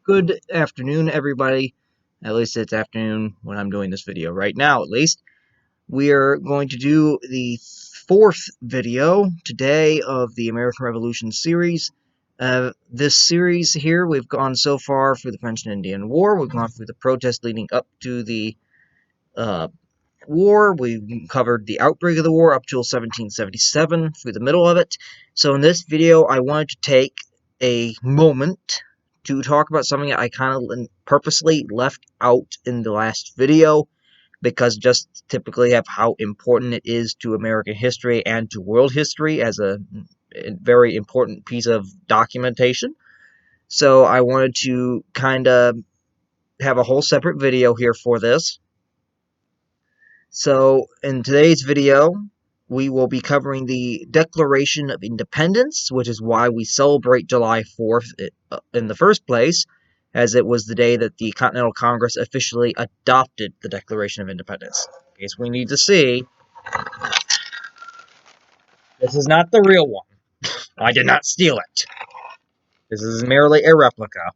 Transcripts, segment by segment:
Good afternoon, everybody. At least it's afternoon when I'm doing this video. Right now, at least. We are going to do the fourth video today of the American Revolution series. This series here, we've gone so far through the French and Indian War. We've gone through the protests leading up to the war. We covered the outbreak of the war up till 1777, through the middle of it. So in this video, I wanted to take a moment to talk about something I kind of purposely left out in the last video, because just typically of how important it is to American history and to world history as a very important piece of documentation. So I wanted to kind of have a whole separate video here for this. So in today's video, we will be covering the Declaration of Independence, which is why we celebrate July 4th in the first place, as it was the day that the Continental Congress officially adopted the Declaration of Independence. In case we need to see, this is not the real one. I did not steal it. This is merely a replica.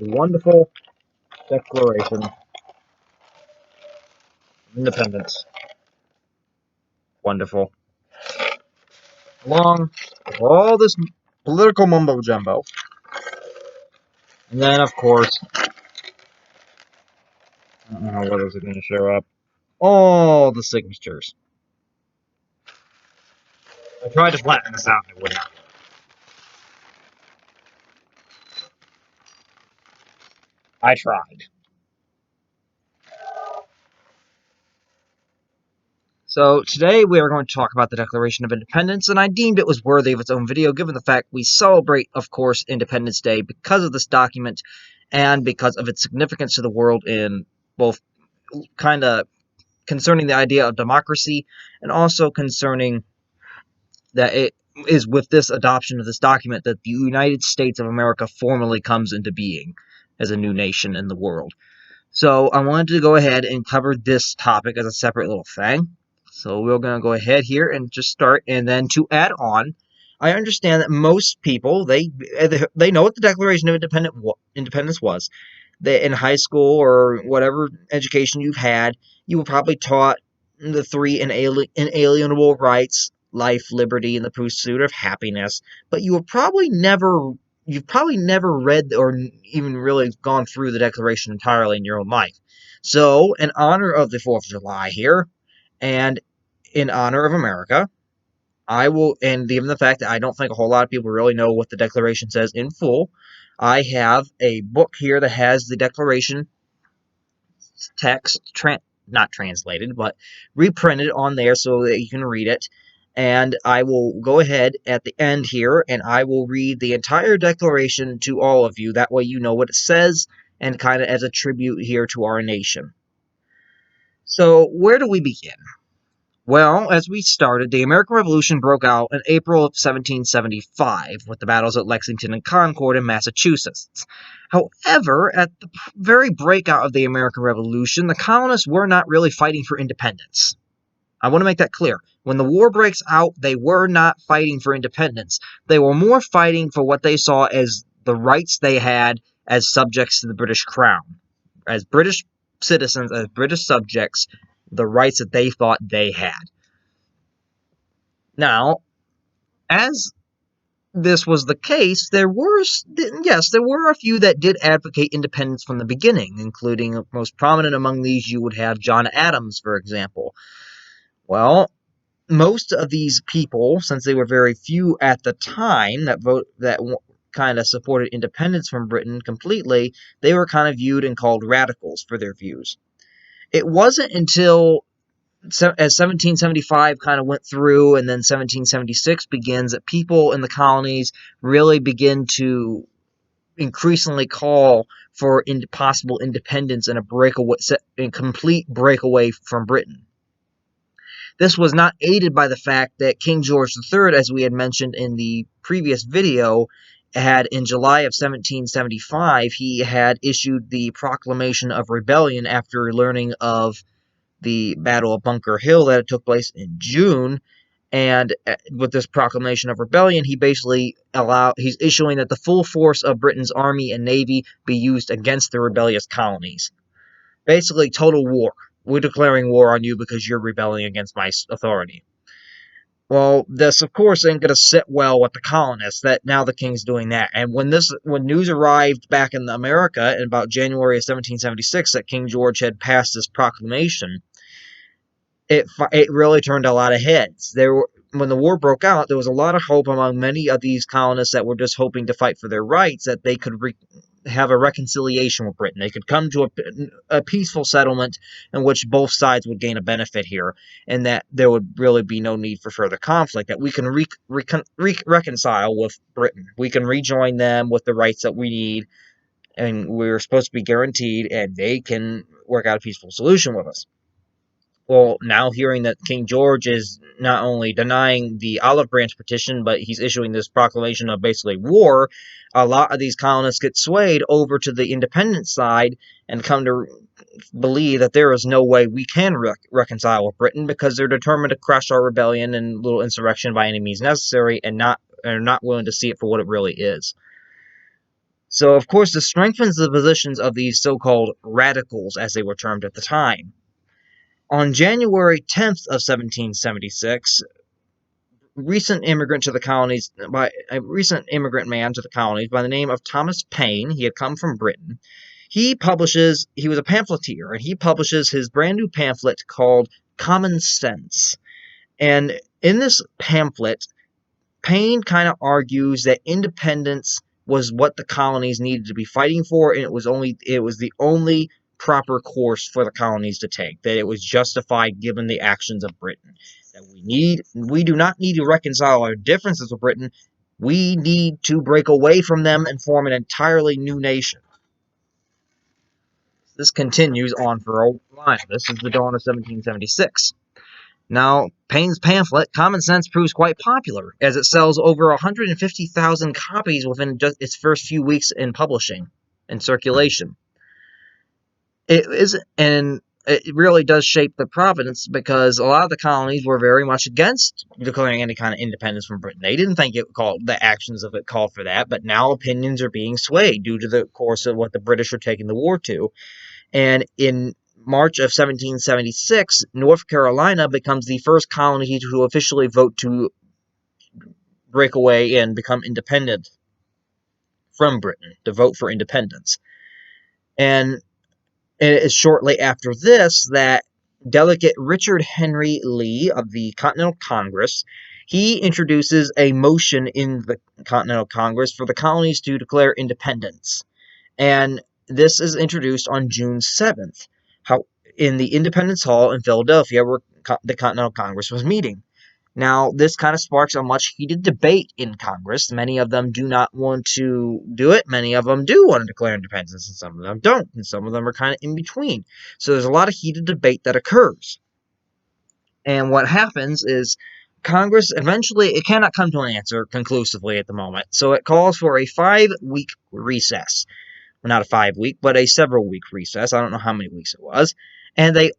A wonderful Declaration of Independence. Wonderful. Along with all this political mumbo-jumbo. And then, of course, I don't know what is it going to show up. All the signatures. I tried to flatten this out and it wouldn't. I tried. So today we are going to talk about the Declaration of Independence, and I deemed it was worthy of its own video given the fact we celebrate, of course, Independence Day because of this document and because of its significance to the world in both kind of concerning the idea of democracy and also concerning that it is with this adoption of this document that the United States of America formally comes into being as a new nation in the world. So I wanted to go ahead and cover this topic as a separate little thing. So we're going to go ahead here and just start, and then to add on, I understand that most people, they know what the Declaration of Independence was. That in high school or whatever education you've had, you were probably taught the three inalienable rights: life, liberty, and the pursuit of happiness. But you've probably never read or even really gone through the Declaration entirely in your own life. So, in honor of the 4th of July here, and in honor of America, I will, and given the fact that I don't think a whole lot of people really know what the Declaration says in full, I have a book here that has the Declaration text, not translated, but reprinted on there so that you can read it. And I will go ahead at the end here, and I will read the entire Declaration to all of you. That way you know what it says, and kind of as a tribute here to our nation. So, where do we begin? Well, as we started, the American Revolution broke out in April of 1775 with the battles at Lexington and Concord in Massachusetts. However, at the very breakout of the American Revolution, the colonists were not really fighting for independence. I want to make that clear. When the war breaks out, they were not fighting for independence. They were more fighting for what they saw as the rights they had as subjects to the British Crown. As British citizens, as British subjects, the rights that they thought they had. Now, as this was the case, there were a few that did advocate independence from the beginning, including most prominent among these you would have John Adams, for example. Well, most of these people, since they were very few at the time that kind of supported independence from Britain completely, they were kind of viewed and called radicals for their views. It wasn't until as 1775 kind of went through and then 1776 begins that people in the colonies really begin to increasingly call for possible independence and a complete breakaway from Britain. This was not aided by the fact that King George III, as we had mentioned in the previous video, had in July of 1775, he had issued the Proclamation of Rebellion after learning of the Battle of Bunker Hill that took place in June, And with this Proclamation of Rebellion, he's issuing that the full force of Britain's army and navy be used against the rebellious colonies. Basically, total war. We're declaring war on you because you're rebelling against my authority. Well, this of course ain't gonna sit well with the colonists that now the king's doing that. And when news arrived back in America in about January of 1776 that King George had passed this proclamation, it really turned a lot of heads. When the war broke out, there was a lot of hope among many of these colonists that were just hoping to fight for their rights that they could have a reconciliation with Britain. They could come to a peaceful settlement in which both sides would gain a benefit here, and that there would really be no need for further conflict. That we can reconcile with Britain. We can rejoin them with the rights that we need, and we're supposed to be guaranteed, and they can work out a peaceful solution with us. Well, now hearing that King George is not only denying the Olive Branch petition, but he's issuing this proclamation of basically war, a lot of these colonists get swayed over to the independent side and come to believe that there is no way we can reconcile with Britain because they're determined to crush our rebellion and little insurrection by any means necessary and are not willing to see it for what it really is. So, of course, this strengthens the positions of these so-called radicals, as they were termed at the time. On January 10th of 1776, a recent immigrant man to the colonies by the name of Thomas Paine, he had come from Britain. He was a pamphleteer, and he publishes his brand new pamphlet called Common Sense. And in this pamphlet, Paine kind of argues that independence was what the colonies needed to be fighting for, and it was the only proper course for the colonies to take, that it was justified given the actions of Britain. That we do not need to reconcile our differences with Britain. We need to break away from them and form an entirely new nation. This continues on for a while. This is the dawn of 1776. Now, Paine's pamphlet, Common Sense, proves quite popular, as it sells over 150,000 copies within just its first few weeks in publishing and circulation. It really does shape the province because a lot of the colonies were very much against declaring any kind of independence from Britain. They didn't think the actions of it called for that, but now opinions are being swayed due to the course of what the British are taking the war to. And in March of 1776, North Carolina becomes the first colony to officially vote to break away and become independent from Britain, to vote for independence. And it is shortly after this that Delegate Richard Henry Lee of the Continental Congress, he introduces a motion in the Continental Congress for the colonies to declare independence. And this is introduced on June 7th, in the Independence Hall in Philadelphia, where the Continental Congress was meeting. Now, this kind of sparks a much heated debate in Congress. Many of them do not want to do it. Many of them do want to declare independence, and some of them don't. And some of them are kind of in between. So there's a lot of heated debate that occurs. And what happens is Congress eventually, it cannot come to an answer conclusively at the moment. So it calls for a 5-week recess. Well, not a 5-week, but a several-week recess. I don't know how many weeks it was.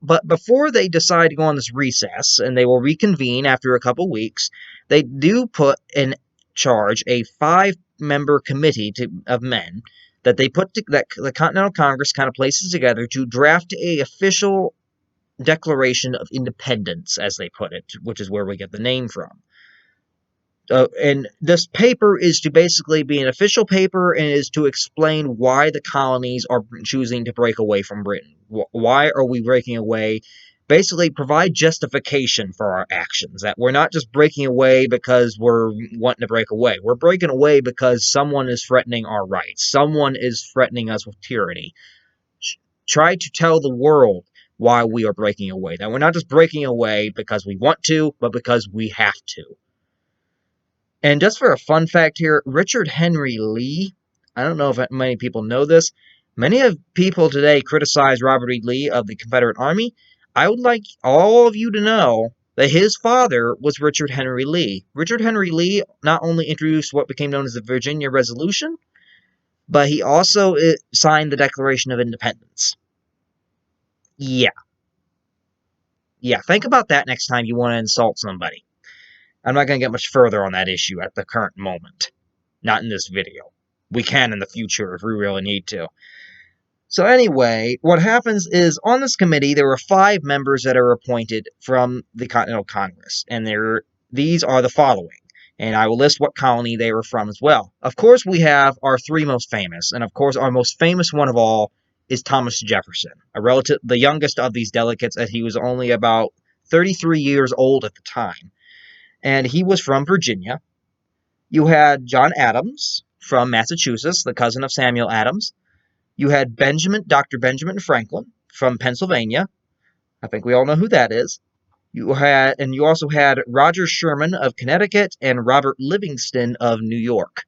But before they decide to go on this recess, and they will reconvene after a couple weeks, they do put in charge a 5-member committee of men that that the Continental Congress kind of places together to draft a official Declaration of Independence, as they put it, which is where we get the name from. And this paper is to basically be an official paper and is to explain why the colonies are choosing to break away from Britain. Why are we breaking away? Basically, provide justification for our actions. That we're not just breaking away because we're wanting to break away. We're breaking away because someone is threatening our rights. Someone is threatening us with tyranny. Try to tell the world why we are breaking away. That we're not just breaking away because we want to, but because we have to. And just for a fun fact here, Richard Henry Lee, I don't know if many people know this, many of people today criticize Robert E. Lee of the Confederate Army. I would like all of you to know that his father was Richard Henry Lee. Richard Henry Lee not only introduced what became known as the Virginia Resolution, but he also signed the Declaration of Independence. Yeah, think about that next time you want to insult somebody. I'm not going to get much further on that issue at the current moment. Not in this video. We can in the future if we really need to. So anyway, what happens is on this committee, there were 5 members that are appointed from the Continental Congress, and these are the following. And I will list what colony they were from as well. Of course, we have our 3 most famous, and of course, our most famous one of all is Thomas Jefferson, the youngest of these delegates, as he was only about 33 years old at the time. And he was from Virginia. You had John Adams from Massachusetts, the cousin of Samuel Adams. You had Dr. Benjamin Franklin from Pennsylvania. I think we all know who that is. You also had Roger Sherman of Connecticut and Robert Livingston of New York.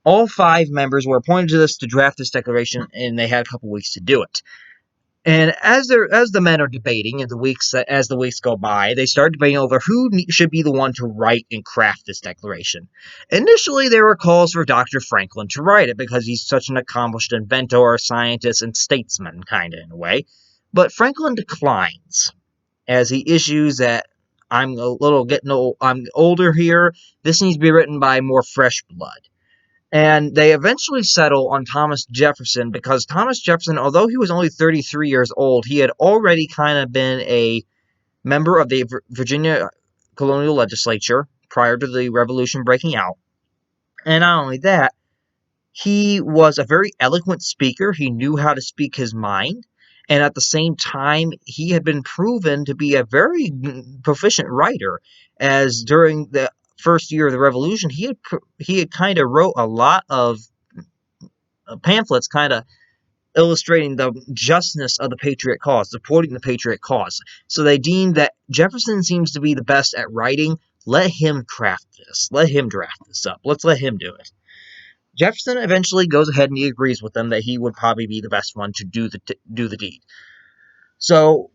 All 5 members were appointed to draft this declaration, and they had a couple weeks to do it. And as the men are debating, as the weeks go by, they start debating over who should be the one to write and craft this declaration. Initially, there were calls for Dr. Franklin to write it because he's such an accomplished inventor, scientist, and statesman, kind of in a way. But Franklin declines, as he issues that I'm older here. This needs to be written by more fresh blood. And they eventually settle on Thomas Jefferson because Thomas Jefferson, although he was only 33 years old, he had already kind of been a member of the Virginia colonial legislature prior to the Revolution breaking out. And not only that, he was a very eloquent speaker. He knew how to speak his mind. And at the same time, he had been proven to be a very proficient writer, as during the first year of the Revolution, he had kind of wrote a lot of pamphlets kind of illustrating the justness of the Patriot cause, supporting the Patriot cause. So they deemed that Jefferson seems to be the best at writing. Let him craft this. Let him draft this up. Let's let him do it. Jefferson eventually goes ahead and he agrees with them that he would probably be the best one to do the deed. So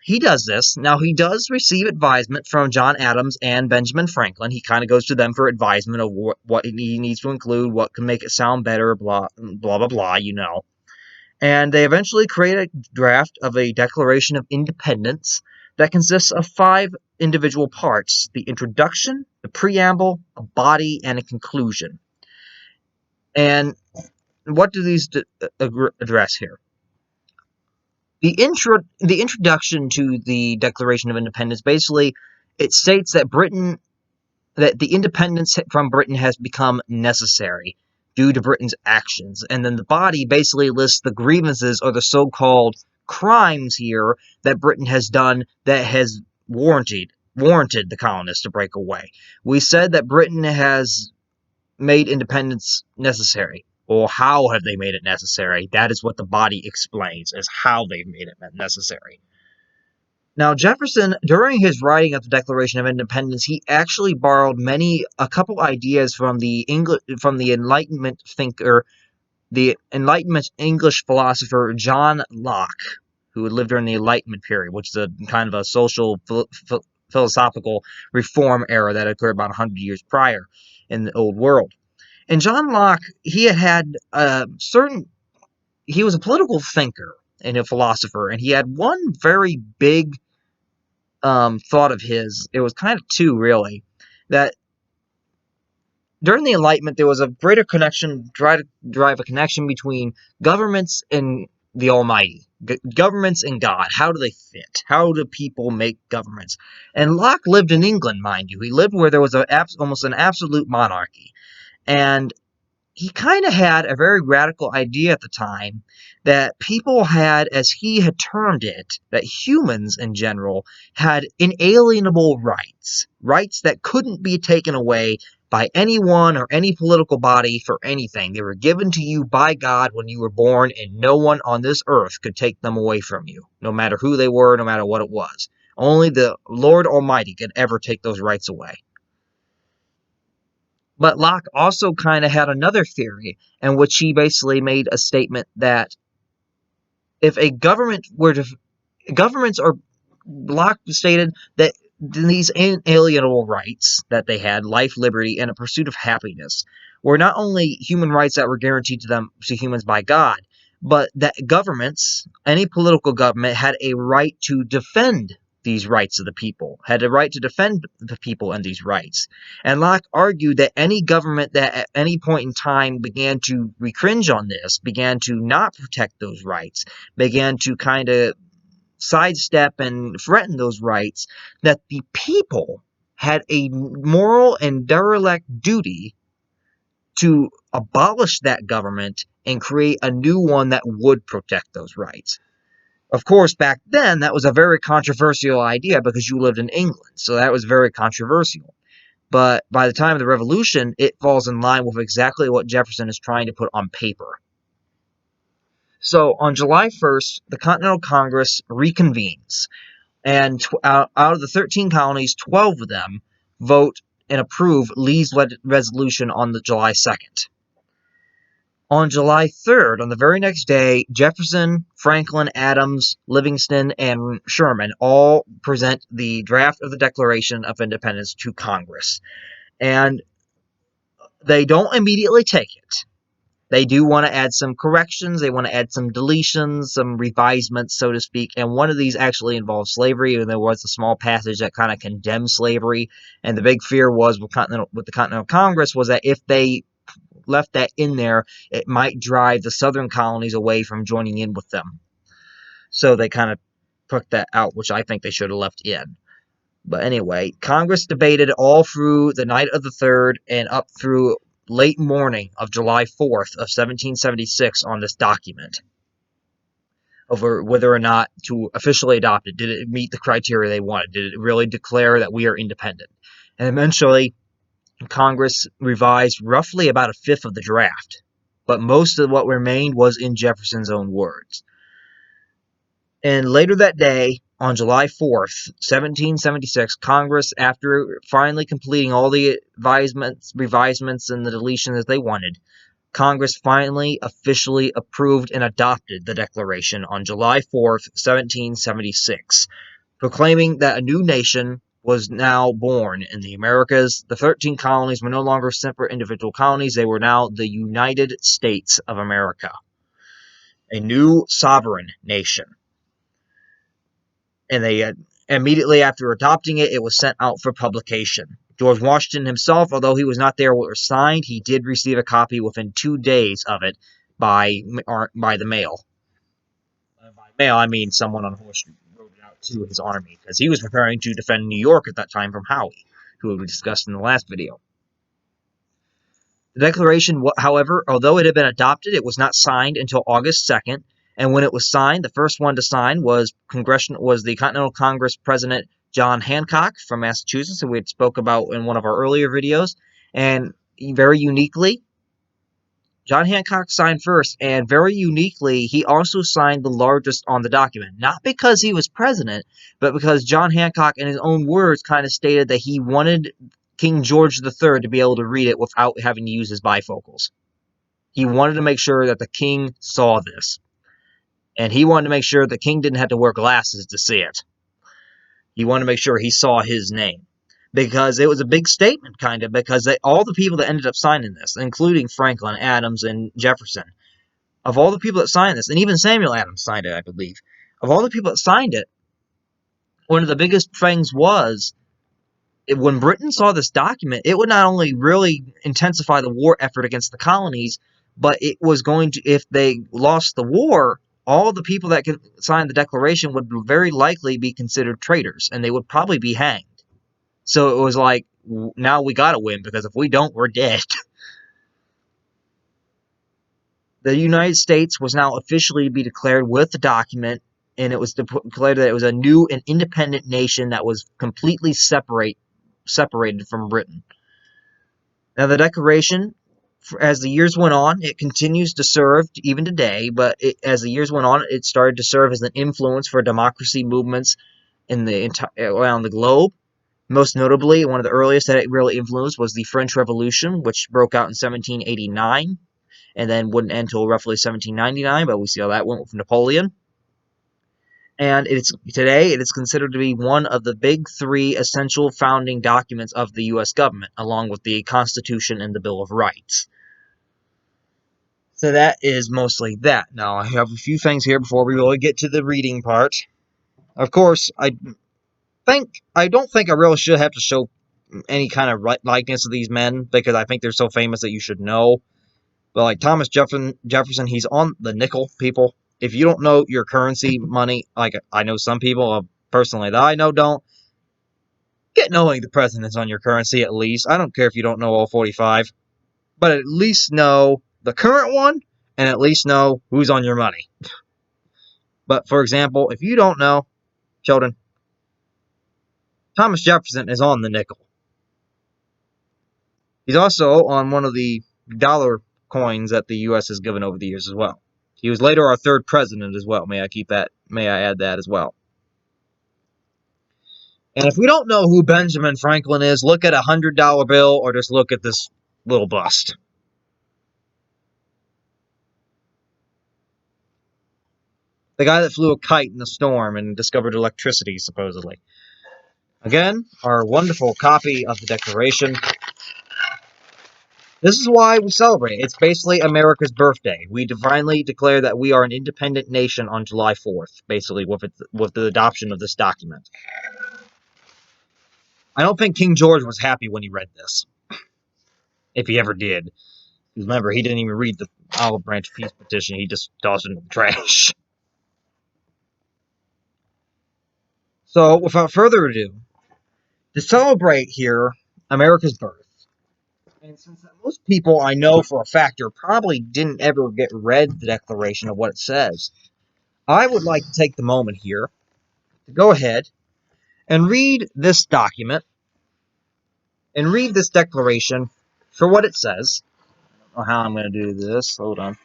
he does this. Now, he does receive advisement from John Adams and Benjamin Franklin. He kind of goes to them for advisement of what he needs to include, what can make it sound better, blah, blah, blah, blah, you know. And they eventually create a draft of a Declaration of Independence that consists of 5 individual parts: the introduction, the preamble, a body, and a conclusion. And what do these address here? The introduction to the Declaration of Independence, basically, it states that the independence from Britain has become necessary due to Britain's actions. And then the body basically lists the grievances or the so-called crimes here that Britain has done that has warranted the colonists to break away. We said that Britain has made independence necessary. Or how have they made it necessary? That is what the body explains, as how they've made it necessary. Now, Jefferson, during his writing of the Declaration of Independence, he actually borrowed a couple ideas from the Enlightenment thinker, the Enlightenment English philosopher John Locke, who lived during the Enlightenment period, which is a kind of a social philosophical reform era that occurred about 100 years prior in the old world. And John Locke, he was a political thinker and a philosopher, and he had one very big thought of his. It was kind of 2, really, that during the Enlightenment, there was a greater connection, drive a connection between governments and the Almighty. Governments and God. How do they fit? How do people make governments? And Locke lived in England, mind you. He lived where there was almost an absolute monarchy. And he kind of had a very radical idea at the time that people had, as he had termed it, that humans in general had inalienable rights. Rights that couldn't be taken away by anyone or any political body for anything. They were given to you by God when you were born, and no one on this earth could take them away from you, no matter who they were, no matter what it was. Only the Lord Almighty could ever take those rights away. But Locke also kind of had another theory in which he basically made a statement that if a government Locke stated that these inalienable rights that they had, life, liberty, and a pursuit of happiness, were not only human rights that were guaranteed to humans by God, but that governments, any political government, had a right to defend these rights of the people, had a right to defend the people and these rights. And Locke argued that any government that at any point in time began to recringe on this, began to not protect those rights, began to kind of sidestep and threaten those rights, that the people had a moral and derelict duty to abolish that government and create a new one that would protect those rights. Of course, back then, that was a very controversial idea because you lived in England, so that was very controversial. But by the time of the Revolution, it falls in line with exactly what Jefferson is trying to put on paper. So on July 1st, the Continental Congress reconvenes, and out of the 13 colonies, 12 of them vote and approve Lee's resolution on the July 2nd. On July 3rd, on the very next day, Jefferson, Franklin, Adams, Livingston, and Sherman all present the draft of the Declaration of Independence to Congress. And they don't immediately take it. They do want to add some corrections. They want to add some deletions, some revisements, so to speak. And one of these actually involves slavery, and there was a small passage that kind of condemned slavery. And the big fear was with the Continental Congress was that if they left that in there, it might drive the southern colonies away from joining in with them. So they kind of took that out, which I think they should have left in. But anyway, Congress debated all through the night of the 3rd and up through late morning of July 4th of 1776 on this document over whether or not to officially adopt it. Did it meet the criteria they wanted? Did it really declare that we are independent? And eventually, Congress revised roughly about a fifth of the draft, but most of what remained was in Jefferson's own words. And later that day, on July 4th, 1776, Congress, after finally completing all the revisements, and the deletions that they wanted, Congress finally officially approved and adopted the Declaration on July 4th, 1776, proclaiming that a new nation was now born in the Americas. The 13 colonies were no longer separate individual colonies. They were now the United States of America, a new sovereign nation. And they immediately after adopting it, it was sent out for publication. George Washington himself, although he was not there when it was signed, he did receive a copy within 2 days of it by the mail. By mail, I mean someone on horse wrote it out to his army, because he was preparing to defend New York at that time from Howe, who we discussed in the last video. The Declaration, however, although it had been adopted, it was not signed until August 2nd, and when it was signed, the first one to sign was the Continental Congress President John Hancock from Massachusetts, who we had spoke about in one of our earlier videos, and very uniquely, John Hancock signed first, and very uniquely, he also signed the largest on the document. Not because he was president, but because John Hancock, in his own words, kind of stated that he wanted King George III to be able to read it without having to use his bifocals. He wanted to make sure that the king saw this. And he wanted to make sure the king didn't have to wear glasses to see it. He wanted to make sure he saw his name. Because it was a big statement, kind of, because all the people that ended up signing this, including Franklin, Adams, and Jefferson, of all the people that signed this, and even Samuel Adams signed it, I believe, of all the people that signed it, one of the biggest things was, when Britain saw this document, it would not only really intensify the war effort against the colonies, but it was going to, if they lost the war, all the people that could sign the Declaration would very likely be considered traitors, and they would probably be hanged. So it was like, now we gotta win, because if we don't, we're dead. The United States was now officially to be declared with the document, and it was declared that it was a new and independent nation that was completely separated from Britain. Now, the Declaration, as the years went on, it continues to serve even today, but as the years went on, it started to serve as an influence for democracy movements around the globe. Most notably, one of the earliest that it really influenced was the French Revolution, which broke out in 1789, and then wouldn't end until roughly 1799, but we see how that went with Napoleon. And today it is considered to be one of the big 3 essential founding documents of the U.S. government, along with the Constitution and the Bill of Rights. So that is mostly that. Now, I have a few things here before we really get to the reading part. Of course, I don't think I really should have to show any kind of likeness of these men because I think they're so famous that you should know. But like Thomas Jefferson, he's on the nickel, people. If you don't know your currency, money, like I know some people personally that I know don't, get knowing the president's on your currency at least. I don't care if you don't know all 45, but at least know the current one and at least know who's on your money. But for example, if you don't know, children, Thomas Jefferson is on the nickel. He's also on one of the dollar coins that the U.S. has given over the years as well. He was later our third president as well. May I add that as well. And if we don't know who Benjamin Franklin is, look at a $100 bill or just look at this little bust. The guy that flew a kite in a storm and discovered electricity, supposedly. Again, our wonderful copy of the Declaration. This is why we celebrate. It's basically America's birthday. We divinely declare that we are an independent nation on July 4th, basically, with the adoption of this document. I don't think King George was happy when he read this, if he ever did. Remember, he didn't even read the Olive Branch Peace Petition. He just tossed it in the trash. So, without further ado, to celebrate here America's birth, and since most people I know for a fact probably didn't ever get read the Declaration of what it says, I would like to take the moment here to go ahead and read this document and read this declaration for what it says. I don't know how I'm going to do this. Hold on.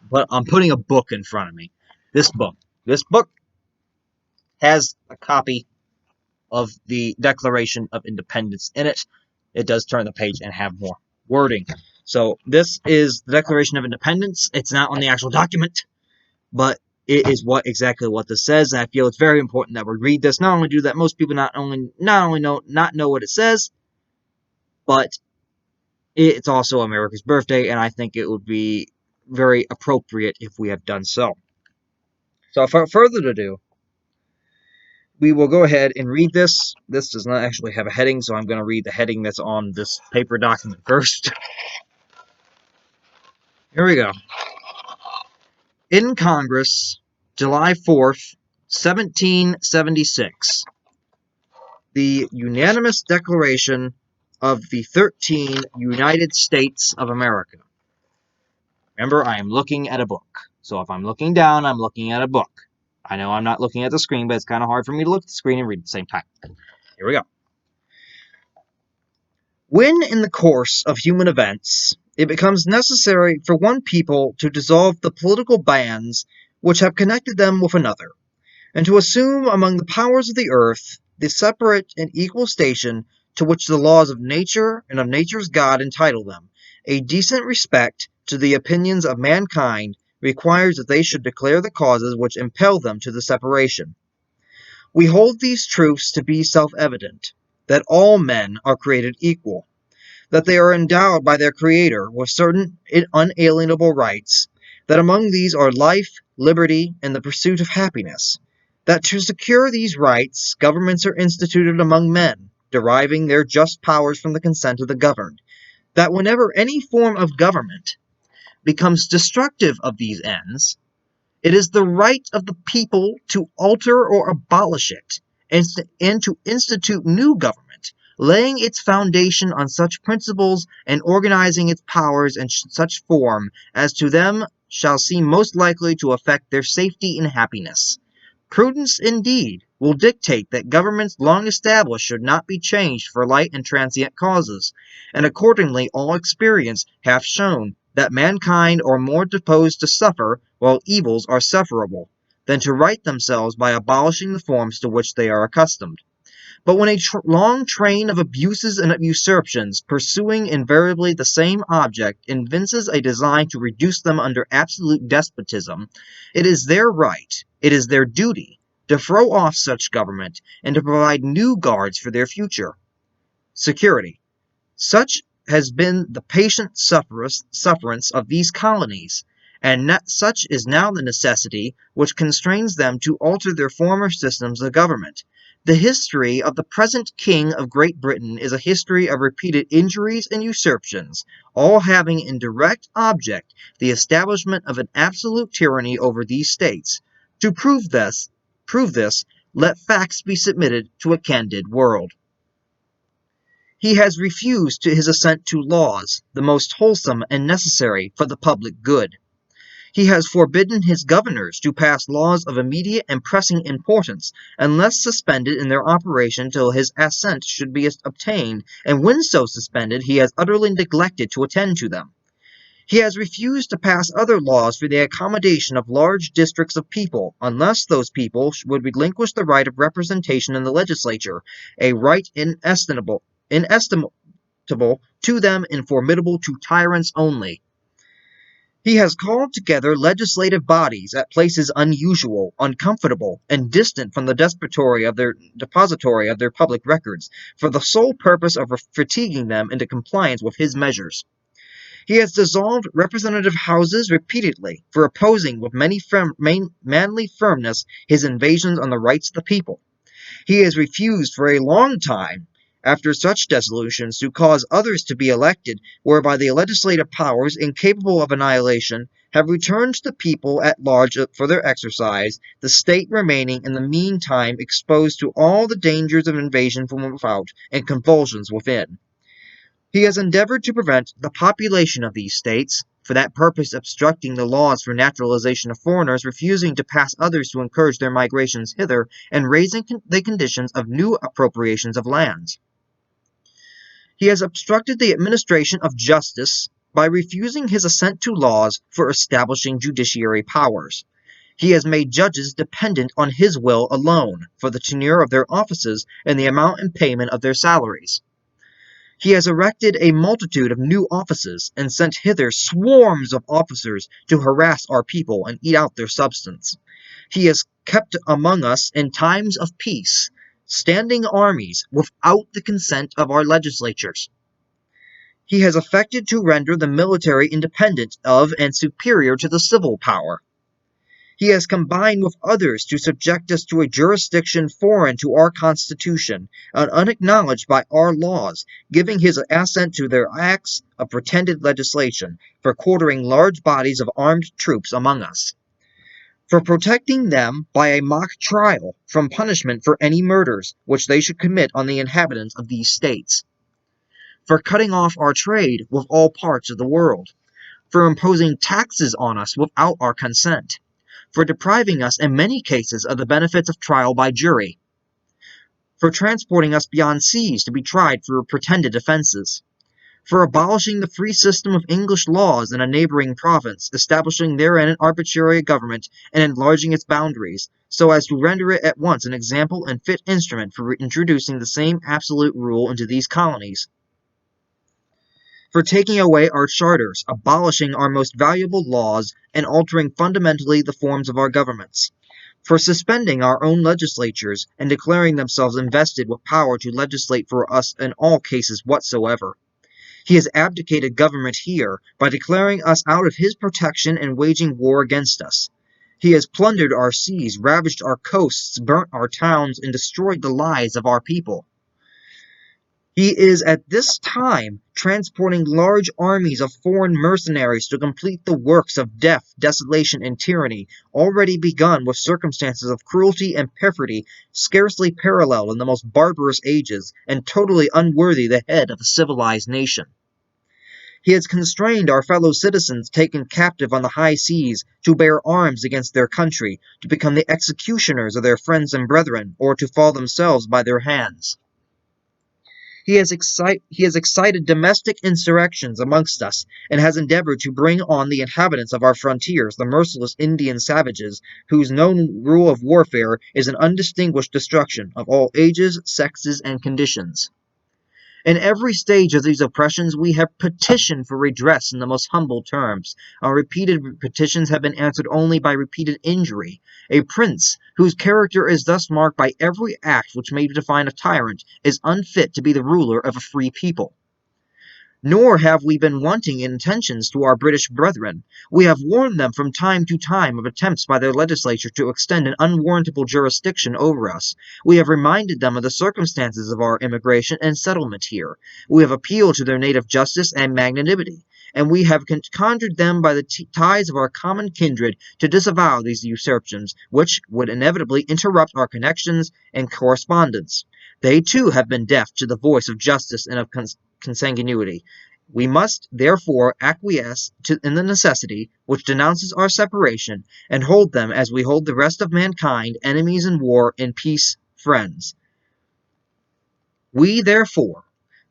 But I'm putting a book in front of me. This book. This book has a copy of the Declaration of Independence in it. It does turn the page and have more wording. So this is the Declaration of Independence. It's not on the actual document, but it is exactly what this says, and I feel it's very important that we read this. Not only do that, most people not only know what it says, but it's also America's birthday, and I think it would be very appropriate if we have done so. So without further ado, we will go ahead and read this. This does not actually have a heading, so I'm going to read the heading that's on this paper document first. Here we go. In Congress, July 4th, 1776. The unanimous declaration of the 13 United States of America. Remember, I am looking at a book. So if I'm looking down, I'm looking at a book. I know I'm not looking at the screen, but it's kind of hard for me to look at the screen and read at the same time. Here we go. When in the course of human events, it becomes necessary for one people to dissolve the political bands which have connected them with another, and to assume among the powers of the earth the separate and equal station to which the laws of nature and of nature's God entitle them, a decent respect to the opinions of mankind requires that they should declare the causes which impel them to the separation. We hold these truths to be self-evident, that all men are created equal, that they are endowed by their Creator with certain unalienable rights, that among these are life, liberty, and the pursuit of happiness, that to secure these rights, governments are instituted among men, deriving their just powers from the consent of the governed, that whenever any form of government becomes destructive of these ends, it is the right of the people to alter or abolish it, and to institute new government, laying its foundation on such principles and organizing its powers in such form as to them shall seem most likely to affect their safety and happiness. Prudence, indeed, will dictate that governments long established should not be changed for light and transient causes, and accordingly all experience hath shown that mankind are more disposed to suffer while evils are sufferable, than to right themselves by abolishing the forms to which they are accustomed. But when a long train of abuses and usurpations, pursuing invariably the same object, evinces a design to reduce them under absolute despotism, it is their right, it is their duty, to throw off such government, and to provide new guards for their future security. Such has been the patient sufferance of these colonies, and such is now the necessity which constrains them to alter their former systems of government, The history of the present King of Great Britain is a history of repeated injuries and usurpations, all having in direct object the establishment of an absolute tyranny over these states. To prove this, let facts be submitted to a candid world. He has refused his assent to laws, the most wholesome and necessary for the public good. He has forbidden his governors to pass laws of immediate and pressing importance, unless suspended in their operation till his assent should be obtained, and when so suspended, he has utterly neglected to attend to them. He has refused to pass other laws for the accommodation of large districts of people, unless those people would relinquish the right of representation in the legislature, a right inestimable to them and formidable to tyrants only. He has called together legislative bodies at places unusual, uncomfortable, and distant from the depository of their public records, for the sole purpose of fatiguing them into compliance with his measures. He has dissolved representative houses repeatedly for opposing with manly firmness his invasions on the rights of the people. He has refused for a long time, after such dissolutions, to cause others to be elected, whereby the legislative powers, incapable of annihilation, have returned to the people at large for their exercise, the state remaining in the meantime exposed to all the dangers of invasion from without and convulsions within. He has endeavored to prevent the population of these states, for that purpose obstructing the laws for naturalization of foreigners, refusing to pass others to encourage their migrations hither, and raising the conditions of new appropriations of lands. He has obstructed the administration of justice by refusing his assent to laws for establishing judiciary powers. He has made judges dependent on his will alone for the tenure of their offices and the amount and payment of their salaries. He has erected a multitude of new offices, and sent hither swarms of officers to harass our people and eat out their substance. He has kept among us, in times of peace, standing armies without the consent of our legislatures. He has affected to render the military independent of and superior to the civil power. He has combined with others to subject us to a jurisdiction foreign to our Constitution and unacknowledged by our laws, giving his assent to their acts of pretended legislation, for quartering large bodies of armed troops among us, for protecting them by a mock trial from punishment for any murders which they should commit on the inhabitants of these states, for cutting off our trade with all parts of the world, for imposing taxes on us without our consent, for depriving us in many cases of the benefits of trial by jury, for transporting us beyond seas to be tried for pretended offenses, for abolishing the free system of English laws in a neighboring province, establishing therein an arbitrary government, and enlarging its boundaries, so as to render it at once an example and fit instrument for introducing the same absolute rule into these colonies, for taking away our charters, abolishing our most valuable laws, and altering fundamentally the forms of our governments, for suspending our own legislatures, and declaring themselves invested with power to legislate for us in all cases whatsoever. He has abdicated government here by declaring us out of his protection and waging war against us. He has plundered our seas, ravaged our coasts, burnt our towns, and destroyed the lives of our people. He is at this time transporting large armies of foreign mercenaries to complete the works of death, desolation, and tyranny, already begun with circumstances of cruelty and perfidy scarcely paralleled in the most barbarous ages, and totally unworthy the head of a civilized nation. He has constrained our fellow citizens taken captive on the high seas to bear arms against their country, to become the executioners of their friends and brethren, or to fall themselves by their hands. He has excited domestic insurrections amongst us, and has endeavored to bring on the inhabitants of our frontiers the merciless Indian savages, whose known rule of warfare is an undistinguished destruction of all ages, sexes, and conditions. In every stage of these oppressions we have petitioned for redress in the most humble terms. Our repeated petitions have been answered only by repeated injury. A prince, whose character is thus marked by every act which may define a tyrant, is unfit to be the ruler of a free people. Nor have we been wanting in attentions to our British brethren. We have warned them from time to time of attempts by their legislature to extend an unwarrantable jurisdiction over us. We have reminded them of the circumstances of our immigration and settlement here. We have appealed to their native justice and magnanimity, and we have conjured them by the ties of our common kindred to disavow these usurpations, which would inevitably interrupt our connections and correspondence. They too have been deaf to the voice of justice and of consanguinity. We must, therefore, acquiesce in the necessity which denounces our separation, and hold them as we hold the rest of mankind, enemies in war, in peace, friends. We, therefore,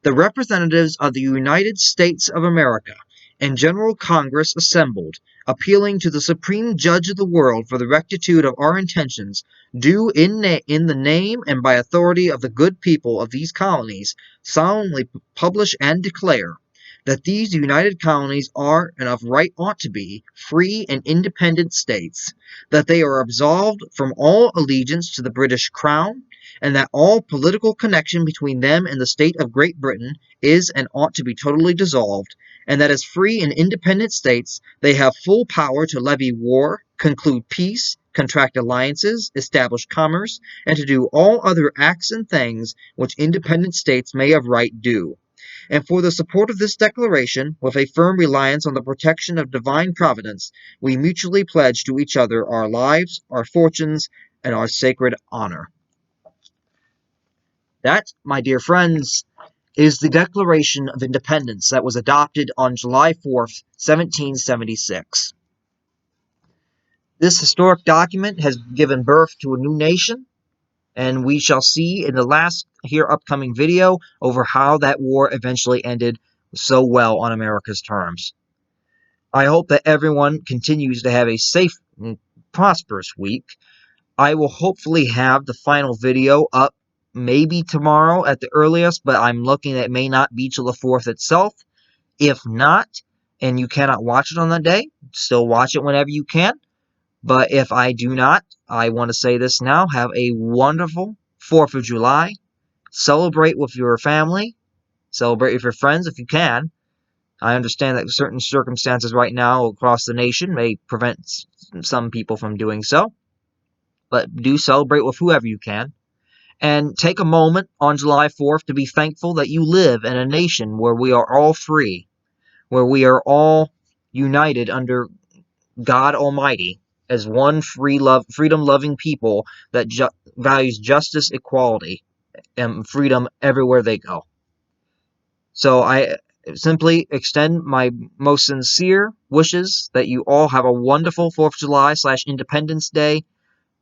the representatives of the United States of America, and General Congress assembled, appealing to the Supreme Judge of the world for the rectitude of our intentions, do in the name and by authority of the good people of these colonies solemnly publish and declare that these united colonies are, and of right ought to be, free and independent states, that they are absolved from all allegiance to the British Crown, and that all political connection between them and the state of Great Britain is and ought to be totally dissolved, and that as free and independent states they have full power to levy war, conclude peace, contract alliances, establish commerce, and to do all other acts and things which independent states may of right do. And for the support of this declaration, with a firm reliance on the protection of divine providence, we mutually pledge to each other our lives, our fortunes, and our sacred honor. That, my dear friends, is the Declaration of Independence that was adopted on July 4th, 1776. This historic document has given birth to a new nation, and we shall see in the last upcoming video over how that war eventually ended so well on America's terms. I hope that everyone continues to have a safe and prosperous week. I will hopefully have the final video up maybe tomorrow at the earliest, but I'm looking at it may not be till the 4th itself. If not, and you cannot watch it on that day, still watch it whenever you can. But if I do not, I want to say this now. Have a wonderful 4th of July. Celebrate with your family. Celebrate with your friends if you can. I understand that certain circumstances right now across the nation may prevent some people from doing so. But do celebrate with whoever you can. And take a moment on July 4th to be thankful that you live in a nation where we are all free, where we are all united under God Almighty as one freedom-loving people that values justice, equality, and freedom everywhere they go. So I simply extend my most sincere wishes that you all have a wonderful 4th of July / Independence Day.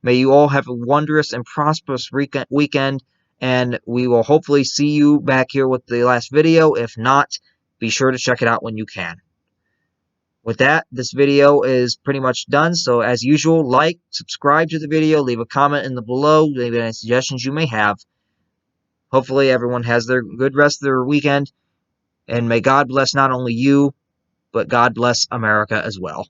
May you all have a wondrous and prosperous weekend, and we will hopefully see you back here with the last video. If not, be sure to check it out when you can. With that, this video is pretty much done, so as usual, like, subscribe to the video, leave a comment in the below, leave any suggestions you may have. Hopefully everyone has their good rest of their weekend, and may God bless not only you, but God bless America as well.